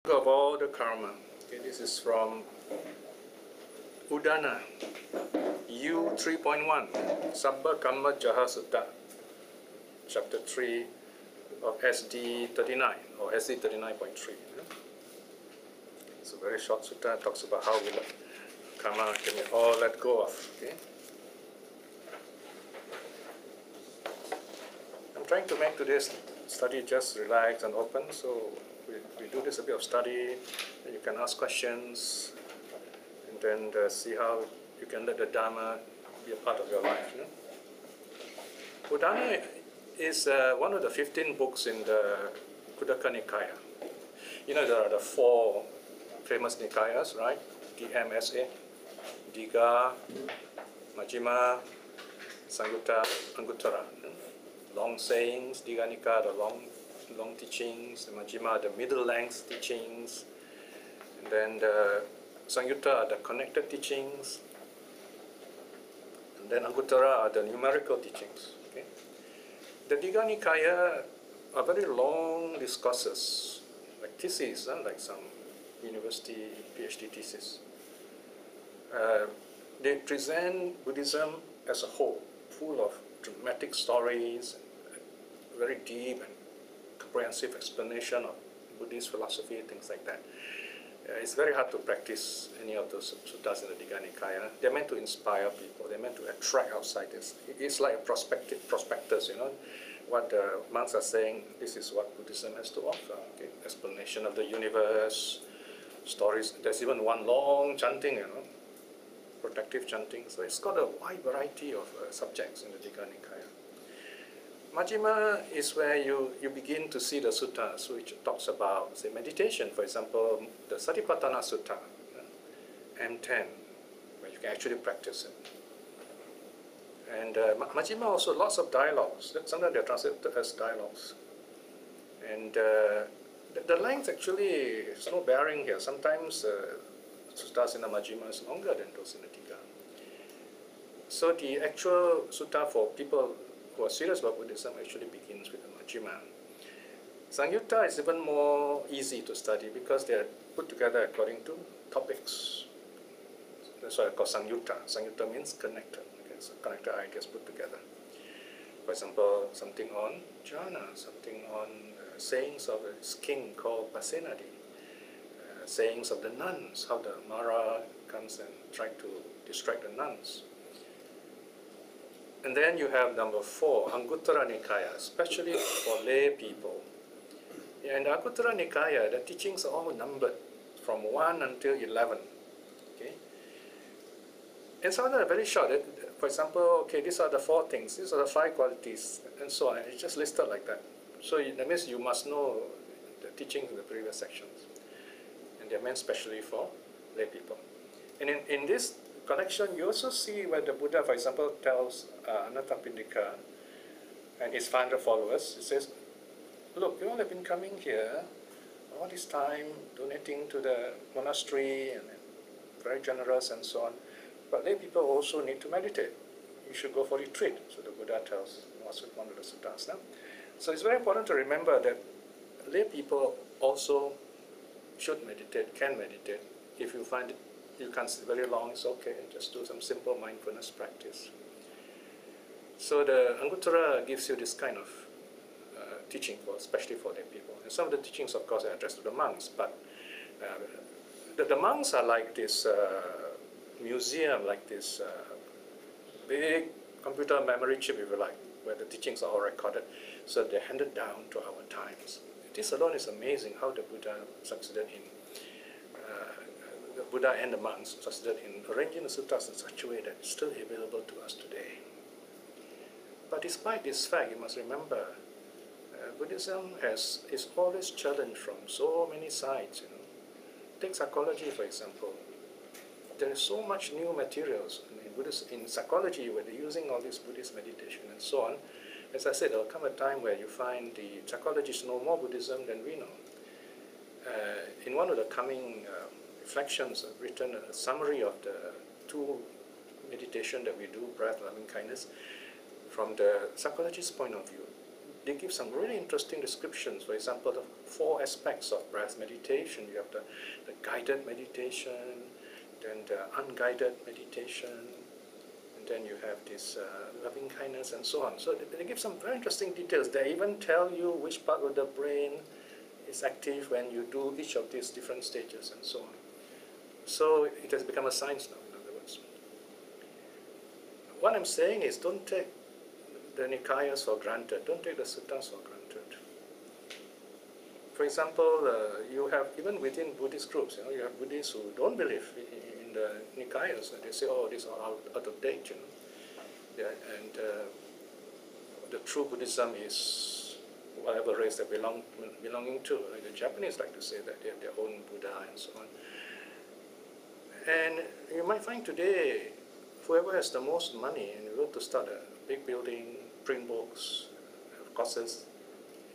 Of all the karma. Okay, this is from Udana, U 3.1, Sabba Kamma Jaha Sutta, chapter 3 of SD 39 or SD 39.3. It's a very short sutta. It talks about how we karma can we all let go of. Okay? I'm trying to make today's study just relaxed and open, so we do this a bit of study, and you can ask questions, and then see how you can let the Dharma be a part of your life. Udana is one of the 15 books in the Khuddaka Nikaya. There are the 4 famous Nikayas, right? DMSA, Digha, Majjhima, Samyutta, Anguttara. Long sayings, Digha Nikaya, the long teachings, the Majjhima, the middle length teachings, and then the Samyutta are the connected teachings, and then Anguttara are the numerical teachings. Okay? The Digha Nikaya are very long discourses, like theses, like some university PhD thesis. They present Buddhism as a whole, full of dramatic stories, very deep and comprehensive explanation of Buddhist philosophy, things like that. It's very hard to practice any of those suttas in the Digha Nikaya. They're meant to inspire people. They're meant to attract outsiders. It's like a prospectus, what the monks are saying, this is what Buddhism has to offer. Okay? Explanation of the universe, stories. There's even one long chanting, protective chanting. So it's got a wide variety of subjects in the Digha Nikaya. Majjhima is where you begin to see the suttas which talks about, say, meditation. For example, the Satipatthana Sutta, M10, where you can actually practice it. And Majjhima also lots of dialogues. Sometimes they're translated as dialogues. And the length actually is no bearing here. Sometimes suttas in the Majjhima is longer than those in the Digha. So the actual sutta for people who are serious about Buddhism actually begins with the Majjhima. Samyutta is even more easy to study because they are put together according to topics. That's why I call Samyutta. Samyutta means connected. Okay, so connected ideas put together. For example, something on jhana, something on sayings of a king called Pasenadi, sayings of the nuns, how the Mara comes and tries to distract the nuns. And then you have number 4, Anguttara Nikaya, especially for lay people. In the Anguttara Nikaya, the teachings are all numbered from 1 until 11. Okay? And some of them are very short. For example, okay, these are the 4 things, these are the 5 qualities, and so on. It's just listed like that. So that means you must know the teachings in the previous sections. And they're meant specially for lay people. And in this connection, you also see where the Buddha, for example, tells Anathapindika and his 500 followers, he says, look, you all have been coming here all this time, donating to the monastery, and very generous and so on. But lay people also need to meditate. You should go for retreat. So the Buddha tells one of the suttas now. So it's very important to remember that lay people also should meditate, can meditate. If you find it you can't sit very long, it's okay. Just do some simple mindfulness practice. So the Anguttara gives you this kind of teaching, especially for lay people. And some of the teachings, of course, are addressed to the monks, but the monks are like this museum, like this big computer memory chip, if you like, where the teachings are all recorded, so they're handed down to our times. This alone is amazing how the Buddha succeeded in the Buddha and the monks succeeded in arranging the suttas in such a way that it's still available to us today. But despite this fact, you must remember, Buddhism is always challenged from so many sides. Take psychology, for example. There is so much new materials in psychology where they're using all this Buddhist meditation and so on. As I said, there will come a time where you find the psychologists know more Buddhism than we know. In one of the coming reflections, I've written a summary of the 2 meditation that we do, breath, loving kindness, from the psychologist's point of view. they give some really interesting descriptions. For example, the 4 aspects of breath meditation. You have the guided meditation, then the unguided meditation, and then you have this loving kindness and so on. So they give some very interesting details. They even tell you which part of the brain is active when you do each of these different stages and so on. So it has become a science now, in other words. What I'm saying is, don't take the Nikayas for granted. Don't take the suttas for granted. For example, you have, even within Buddhist groups, you have Buddhists who don't believe in the Nikayas, and they say, oh, these are out of date, Yeah, and the true Buddhism is whatever race they're belonging to. Like the Japanese like to say that they have their own Buddha and so on. And you might find today, whoever has the most money and you want to start a big building, print books, have courses,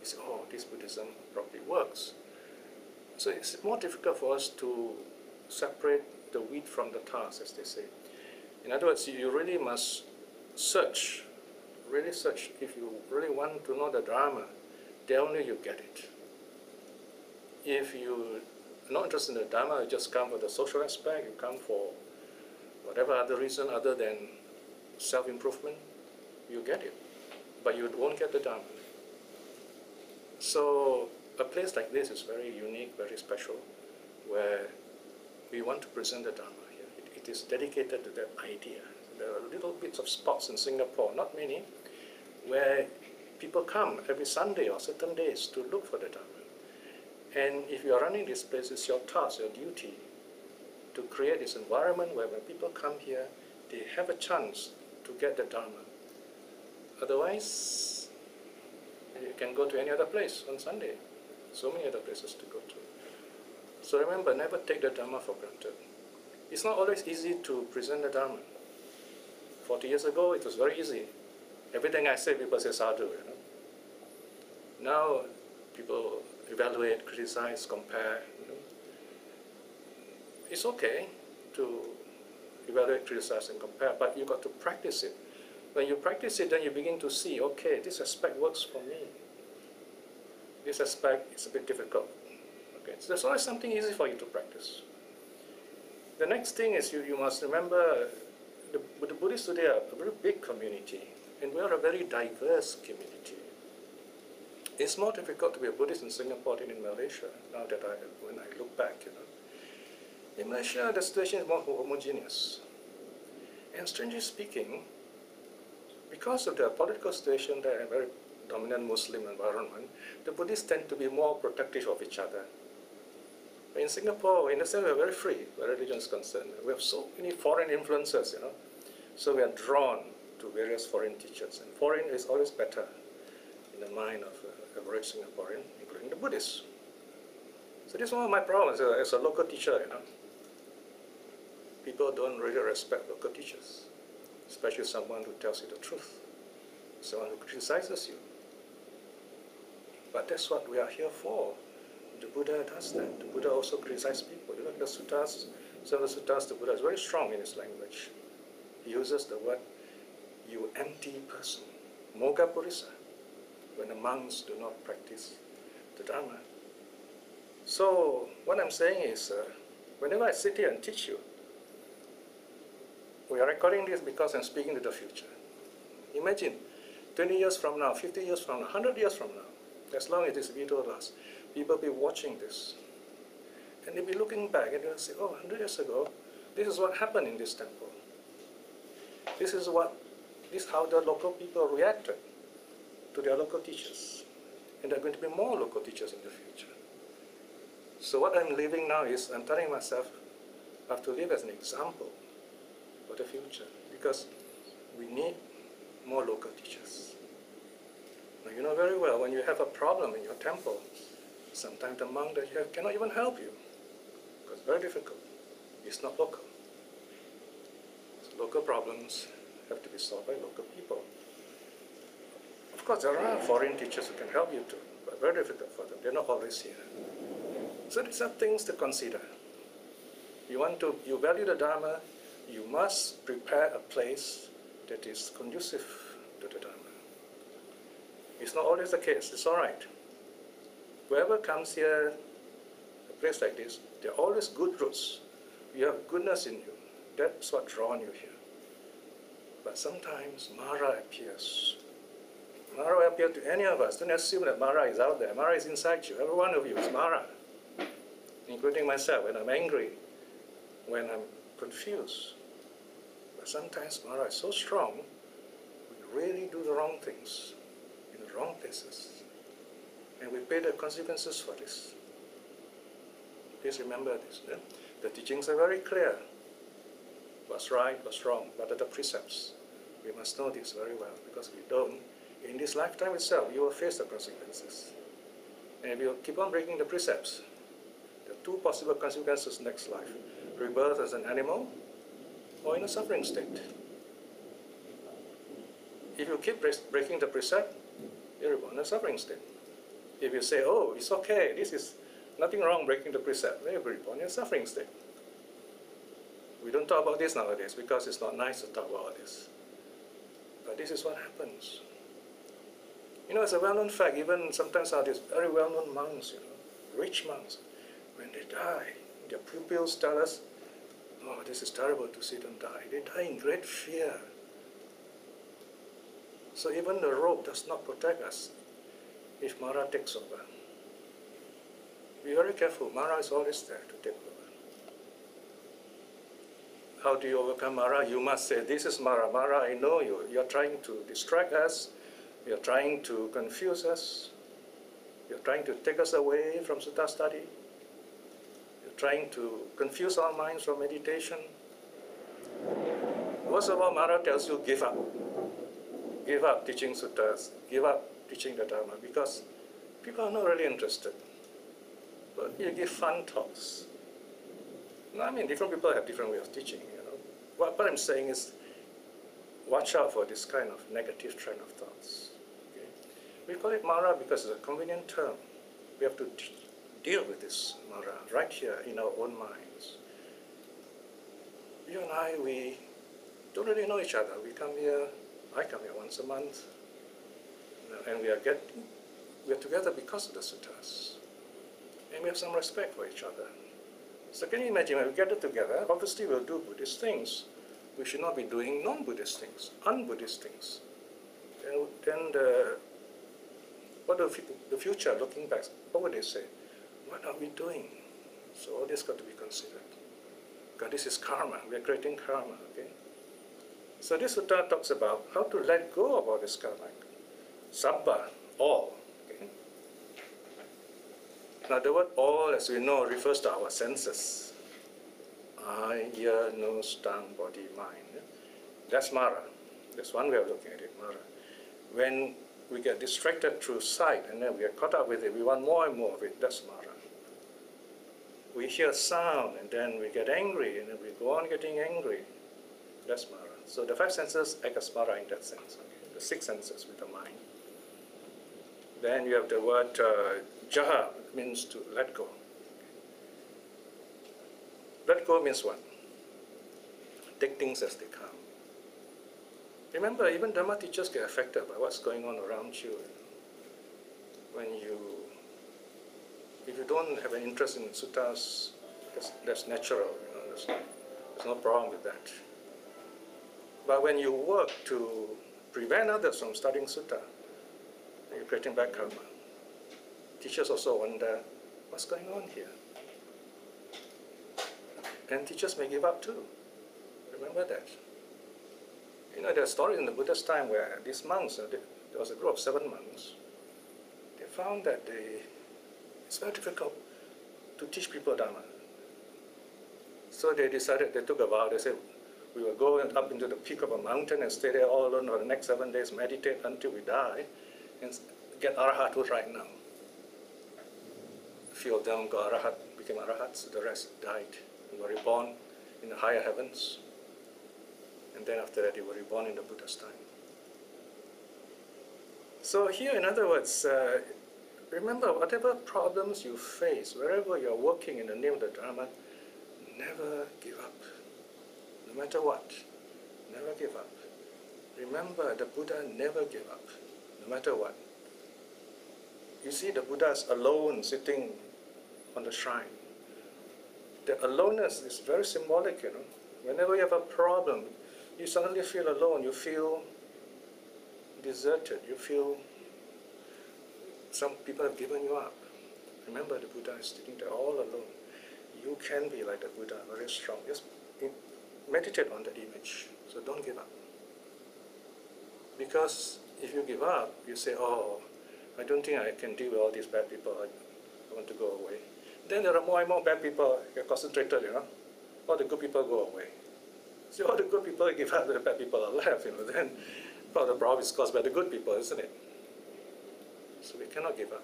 you say, oh, this Buddhism probably works. So it's more difficult for us to separate the wheat from the tares, as they say. In other words, you really must search, really search. If you really want to know the Dharma, then only you get it. If you're not interested in the Dharma, you just come for the social aspect, you come for whatever other reason other than self-improvement, you get it. But you won't get the Dharma. So a place like this is very unique, very special, where we want to present the Dharma here. It is dedicated to that idea. There are little bits of spots in Singapore, not many, where people come every Sunday or certain days to look for the Dharma. And if you are running this place, it's your task, your duty, to create this environment where when people come here, they have a chance to get the Dharma. Otherwise, you can go to any other place on Sunday. So many other places to go to. So remember, never take the Dharma for granted. It's not always easy to present the Dharma. 40 years ago, it was very easy. Everything I say, people say sadhu. Now, people evaluate, criticize, compare. It's okay to evaluate, criticize, and compare, but you've got to practice it. When you practice it, then you begin to see, okay, this aspect works for me. This aspect is a bit difficult. Okay, so there's always something easy for you to practice. The next thing is you must remember the Buddhists today are a very big community, and we are a very diverse community. It's more difficult to be a Buddhist in Singapore than in Malaysia, now that when I look back, In Malaysia, the situation is more homogeneous. And strangely speaking, because of the political situation there, a very dominant Muslim environment, the Buddhists tend to be more protective of each other. But in Singapore, in a sense, we are very free where religion is concerned. We have so many foreign influences, So we are drawn to various foreign teachers. And foreign is always better in the mind of average Singaporean, including the Buddhists. So this is one of my problems as a local teacher, People don't really respect local teachers, especially someone who tells you the truth, someone who criticizes you. But that's what we are here for. The Buddha does that. The Buddha also criticizes people. You look at the suttas, some of the suttas, the Buddha is very strong in his language. He uses the word, you empty person, Moga Purisa, when the monks do not practice the Dharma. So what I'm saying is, whenever I sit here and teach you, we are recording this because I'm speaking to the future. Imagine 20 years from now, 50 years from now, 100 years from now, as long as this video lasts, people will be watching this. And they'll be looking back and they'll say, oh, 100 years ago, this is what happened in this temple. This is how the local people reacted to their local teachers. And there are going to be more local teachers in the future. So what I'm living now is, I'm telling myself, I have to live as an example for the future, because we need more local teachers. Now, you know very well, when you have a problem in your temple, sometimes the monk that you have cannot even help you, because it's very difficult. It's not local. So local problems have to be solved by local people. Of course, there are foreign teachers who can help you too, but very difficult for them. They're not always here. So these are things to consider. You value the Dharma, you must prepare a place that is conducive to the Dharma. It's not always the case. It's all right. Whoever comes here, a place like this, there are always good roots. You have goodness in you. That's what drawn you here. But sometimes Mara appears. Mara will appear to any of us. Don't assume that Mara is out there. Mara is inside you. Every one of you is Mara, including myself, when I'm angry, when I'm confused. But sometimes Mara is so strong, we really do the wrong things in the wrong places. And we pay the consequences for this. Please remember this. Yeah? The teachings are very clear. What's right, what's wrong, what are the precepts? We must know this very well, because if we don't, in this lifetime itself, you will face the consequences. And if you keep on breaking the precepts, there are two possible consequences next life. Rebirth as an animal, or in a suffering state. If you keep breaking the precept, you're reborn in a suffering state. If you say, oh, it's okay, this is nothing wrong breaking the precept, then you're reborn in a suffering state. We don't talk about this nowadays because it's not nice to talk about this. But this is what happens. You know, it's a well-known fact, even sometimes are these very well-known monks, you know, rich monks, when they die, their pupils tell us, oh, this is terrible to see them die. They die in great fear. So even the robe does not protect us if Mara takes over. Be very careful. Mara is always there to take over. How do you overcome Mara? You must say, this is Mara. Mara, I know you. You're trying to distract us. You're trying to confuse us. You're trying to take us away from sutta study. You're trying to confuse our minds from meditation. Most of all, Mara tells you, give up. Give up teaching suttas. Give up teaching the Dharma, because people are not really interested. But you give fun talks. No, I mean, different people have different ways of teaching, you know. What I'm saying is, watch out for this kind of negative trend of thoughts. Okay? We call it Mara because it's a convenient term. We have to deal with this Mara right here in our own minds. You and I, we don't really know each other. We come here, I come here once a month, you know, and we are together because of the suttas. And we have some respect for each other. So can you imagine, when we gather together, obviously we'll do Buddhist things. We should not be doing non-Buddhist things, un-Buddhist things. And then what the future, looking back, what would they say? What are we doing? So all this got to be considered. Because this is karma. We are creating karma, okay? So this sutta talks about how to let go of all this karma. Sabba, all. Okay? Now the word all, as we know, refers to our senses. Eye, ear, nose, tongue, body, mind. That's Mara. That's one way of looking at it, Mara. When we get distracted through sight and then we are caught up with it, we want more and more of it, that's Mara. We hear sound and then we get angry and then we go on getting angry, that's Mara. So the five senses act as Mara in that sense, okay? The six senses with the mind. Then you have the word jaha, means to let go. Let go means what? Take things as they come. Remember, even Dharma teachers get affected by what's going on around you. If you don't have an interest in suttas, that's natural. You know, there's no problem with that. But when you work to prevent others from studying sutta, you're creating bad karma. Teachers also wonder, what's going on here? And teachers may give up too. Remember that. You know, there are stories in the Buddha's time where these monks, there was a group of 7 monks, they found that it's very difficult to teach people Dharma. So they decided, they took a vow, they said, we will go up into the peak of a mountain and stay there all alone for the next 7 days, meditate until we die, and get arahathood right now. A few of them got arahat, became arahats, the rest died and were reborn in the higher heavens. And then after that, they were reborn in the Buddha's time. So here, in other words, remember, whatever problems you face, wherever you're working in the name of the Dharma, never give up. No matter what, never give up. Remember, the Buddha never gave up, no matter what. you see the Buddha is alone sitting on the shrine. The aloneness is very symbolic, you know. Whenever you have a problem, you suddenly feel alone, you feel deserted, you feel some people have given you up. Remember, the Buddha is sitting there all alone. You can be like the Buddha, very strong. Just meditate on that image. So don't give up. Because if you give up, you say, oh, I don't think I can deal with all these bad people. I want to go away. Then there are more and more bad people. You're concentrated, you know. All the good people go away. So all the good people give up, the bad people are left, you know. Then part of the problem is caused by the good people, isn't it? So we cannot give up.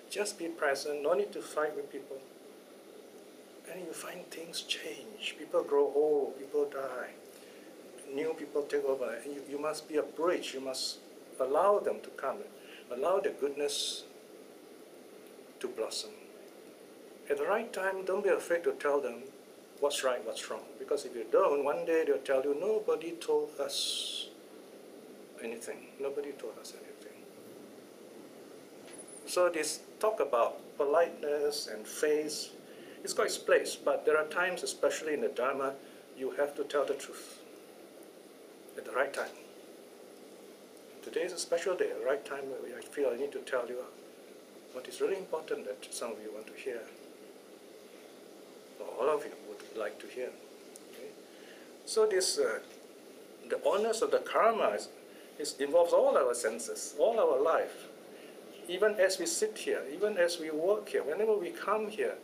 Just be present. No need to fight with people. And you find things change. People grow old. People die. New people take over. And you must be a bridge. You must allow them to come. Allow the goodness to blossom. At the right time, don't be afraid to tell them what's right, what's wrong. Because if you don't, one day they'll tell you, nobody told us anything. Nobody told us anything. So this talk about politeness and faith, it's got its place, but there are times, especially in the Dharma, you have to tell the truth at the right time. Today is a special day, a right time where I feel I need to tell you what is really important that some of you want to hear, or all of you would like to hear. Okay? So this, the honors of the karma involves all our senses, all our life. Even as we sit here, even as we work here, whenever we come here,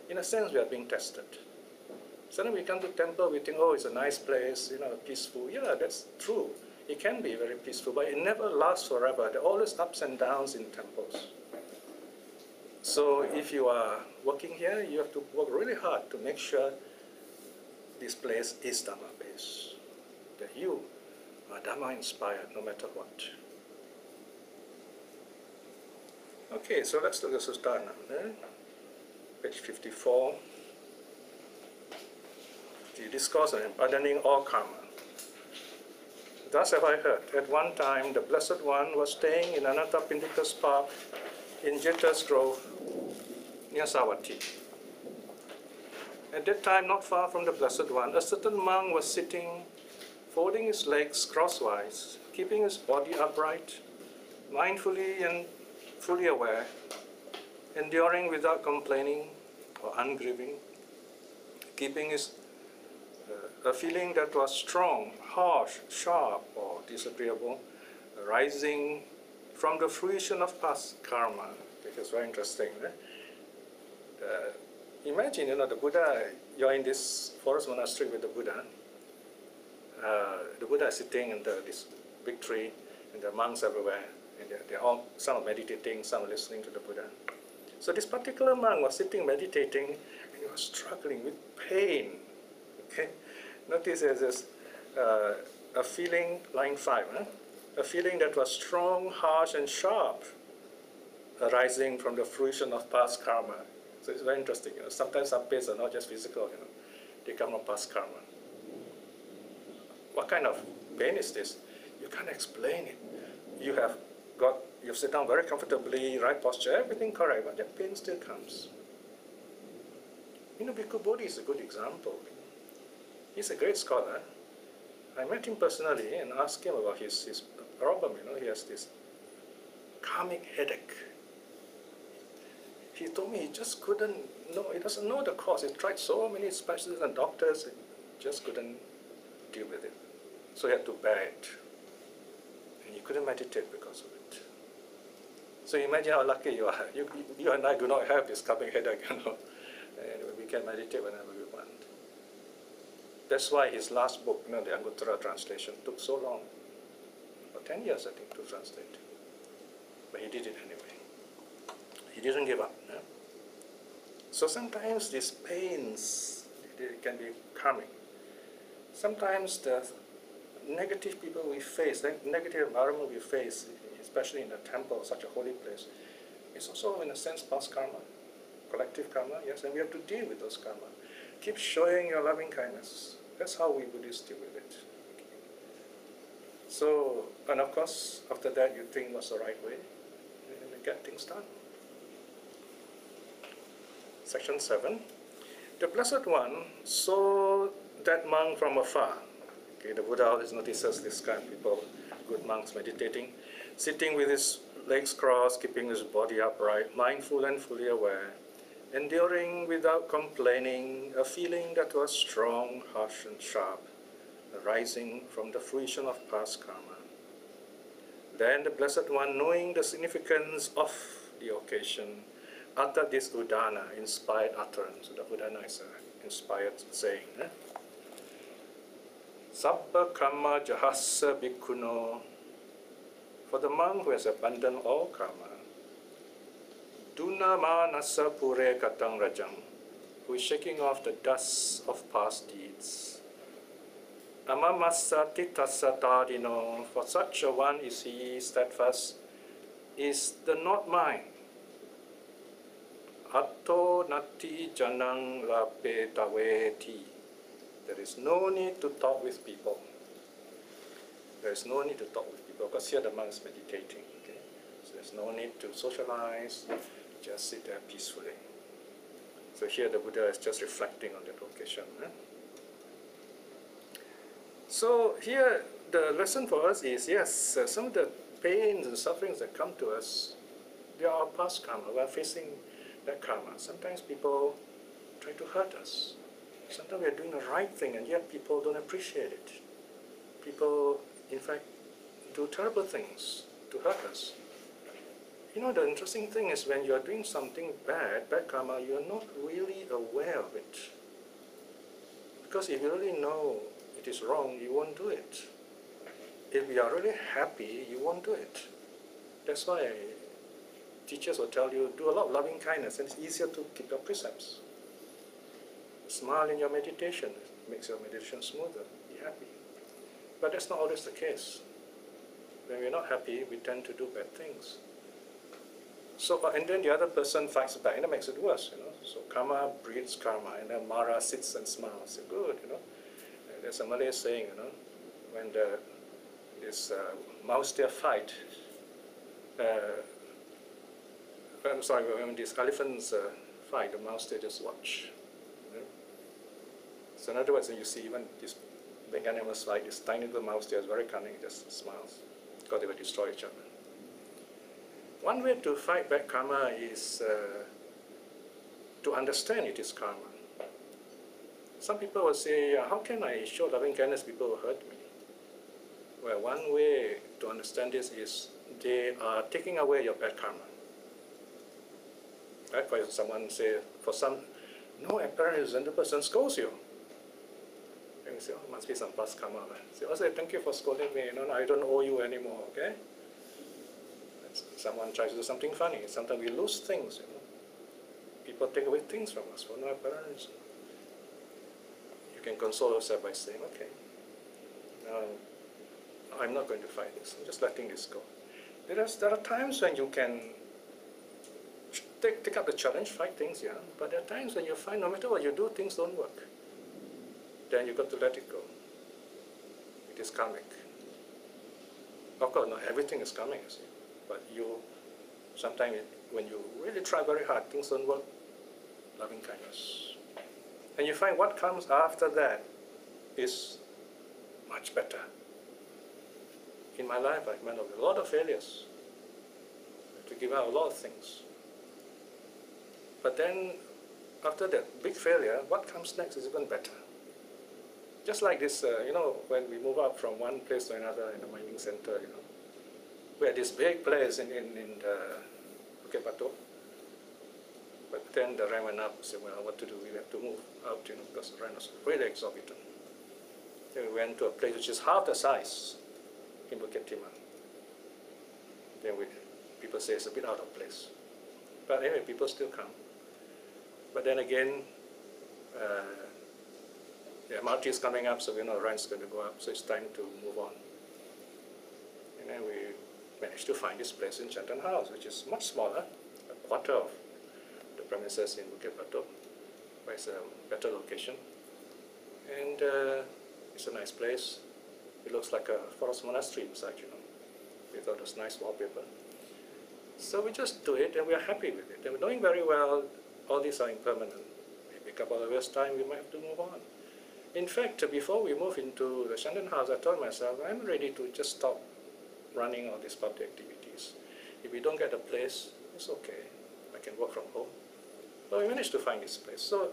in a sense we are being tested. Suddenly we come to temple, we think, oh, it's a nice place, you know, peaceful. Yeah, that's true. It can be very peaceful, but it never lasts forever. There are always ups and downs in temples. So if you are working here, you have to work really hard to make sure this place is Dharma-based, that you are Dharma-inspired no matter what. Okay, so let's look at Sutta now. Page 54. The discourse on pardoning all karma. Thus have I heard, at one time the Blessed One was staying in Anathapindika's park in Jeta's Grove near Savatthi. At that time, not far from the Blessed One, a certain monk was sitting, folding his legs crosswise, keeping his body upright, mindfully and fully aware, enduring without complaining or ungrieving, keeping his a feeling that was strong, harsh, sharp, or disagreeable, arising from the fruition of past karma. Which is very interesting. Imagine, you know, the Buddha, you're in this forest monastery with the Buddha. The Buddha is sitting under this big tree, and there are monks everywhere. And they're all, some are meditating, some are listening to the Buddha. So this particular monk was sitting meditating, and he was struggling with pain. Okay? Notice there's a feeling, line 5, a feeling that was strong, harsh, and sharp, arising from the fruition of past karma. So it's very interesting. You know, sometimes some pains are not just physical, you know, they come from past karma. What kind of pain is this? You can't explain it. You sit down very comfortably, right posture, everything correct, but that pain still comes. You know, Bhikkhu Bodhi is a good example. He's a great scholar. I met him personally and asked him about his problem. You know, he has this karmic headache. He told me he just couldn't know, he doesn't know the cause. He tried so many specialists and doctors, and just couldn't deal with it. So he had to bear it. And he couldn't meditate because of it. So imagine how lucky you are. You and I do not have this karmic headache, you know. And we can meditate whenever we want. That's why his last book, you know, the Anguttara translation, took so long. For 10 years, I think, to translate. But he did it anyway. He didn't give up. No? So sometimes these pains, they can be coming. Sometimes the negative people we face, the negative environment we face, especially in a temple, such a holy place, is also, in a sense, past karma, collective karma, yes, and we have to deal with those karma. Keep showing your loving kindness. That's how we Buddhists deal with it. So, and of course, after that, you think what's the right way, and get things done. section 7. The Blessed One saw that monk from afar. Okay, the Buddha always notices this kind of people, good monks meditating, sitting with his legs crossed, keeping his body upright, mindful and fully aware, enduring without complaining a feeling that was strong, harsh, and sharp, arising from the fruition of past karma. Then the Blessed One, knowing the significance of the occasion, uttered this udana, inspired utterance. The udana is an inspired saying. Sabba karma jahassa bhikkhuno. For the monk who has abandoned all karma, duna manasa pure katang rajang, who is shaking off the dust of past deeds. Amamasa titasa tadino, for such a one is he steadfast, is the not mine. Atto nati janang lape taweti. There is no need to talk with people. There is no need to talk with people, because here the monk is meditating. Okay? So there's no need to socialize, just sit there peacefully. So here the Buddha is just reflecting on that occasion. So here the lesson for us is, yes, some of the pains and sufferings that come to us, they are our past karma. We are facing that karma. Sometimes people try to hurt us. Sometimes we are doing the right thing and yet people don't appreciate it. People, in fact, do terrible things to hurt us. You know, the interesting thing is when you are doing something bad karma, you are not really aware of it. Because if you really know it is wrong, you won't do it. If you are really happy, you won't do it. That's why teachers will tell you, do a lot of loving kindness, and it's easier to keep your precepts. Smile in your meditation, it makes your meditation smoother, be happy. But that's not always the case. When we're not happy, we tend to do bad things. So, and then the other person fights back, and that makes it worse, you know. So karma breeds karma, and then Mara sits and smiles. Good, you know. There's a Malay saying, you know, when this mouse-deer fight, I'm sorry, when these elephants fight, the mouse-deer just watch. You know? So in other words, when you see even these big animals fight, this tiny little mouse-deer is very cunning, just smiles, because they will destroy each other. One way to fight back karma is to understand it is karma. Some people will say, how can I show loving kindness people who hurt me? Well, one way to understand this is they are taking away your bad karma. Right? For someone say, for some, no apparent reason, the person scolds you. And you say, oh, must be some past karma. Say, oh, say, thank you for scolding me. No, I don't owe you anymore, okay? Someone tries to do something funny. Sometimes we lose things, you know. People take away things from us for no apparent reason. You can console yourself by saying, okay, I'm not going to fight this. I'm just letting this go. There are times when you can take up the challenge, fight things, yeah. But there are times when you find no matter what you do, things don't work. Then you've got to let it go. It is karmic. Of course, not everything is karmic, you see. But sometimes when you really try very hard, things don't work, loving kindness. And you find what comes after that is much better. In my life, I've met a lot of failures. I have to give out a lot of things. But then, after that big failure, what comes next is even better. Just like this, you know, when we move up from one place to another in the mining center, you know, we had this big place in Bukit Batok. But then the rent went up. We said, well, what to do? We have to move out, you know, because the rent was really exorbitant. Then we went to a place which is half the size in Bukit Timah. Then people say it's a bit out of place. But anyway, people still come. But then again, the MRT is coming up, so we know the rent's going to go up, so it's time to move on. And then we managed to find this place in Chantan House, which is much smaller, a quarter of the premises in Bukit Batok, but it's a better location. And it's a nice place. It looks like a forest monastery inside, you know, with all those nice wallpaper. So we just do it, and we are happy with it. And we're knowing very well all these are impermanent. Maybe a couple of years' time, we might have to move on. In fact, before we moved into the Shandon House, I told myself, I'm ready to just stop running all these public activities. If we don't get a place, it's okay. I can work from home. So we managed to find this place. So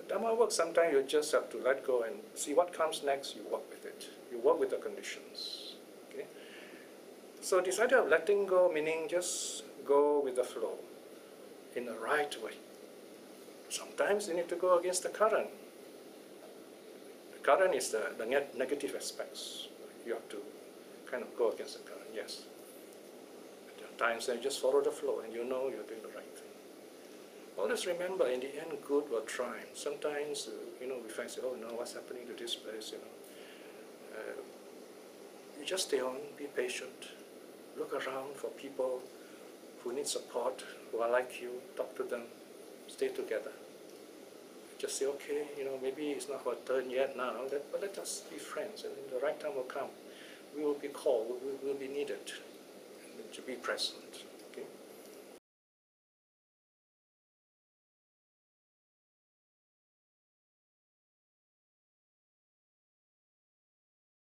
Dharma work, sometimes you just have to let go and see what comes next, you work with it. You work with the conditions. Okay? So this idea of letting go, meaning just go with the flow in the right way. Sometimes you need to go against the current. The current is the negative aspects. You have to kind of go against the current, yes. There are times when you just follow the flow and you know you're doing the right thing. Always remember, in the end, good will triumph. Sometimes, we find, oh no, what's happening to this place, you just stay on, be patient, look around for people who need support, who are like you, talk to them, stay together. Just say, okay, maybe it's not our turn yet now, but let us be friends, and the right time will come. We will be called, we will be needed to be present.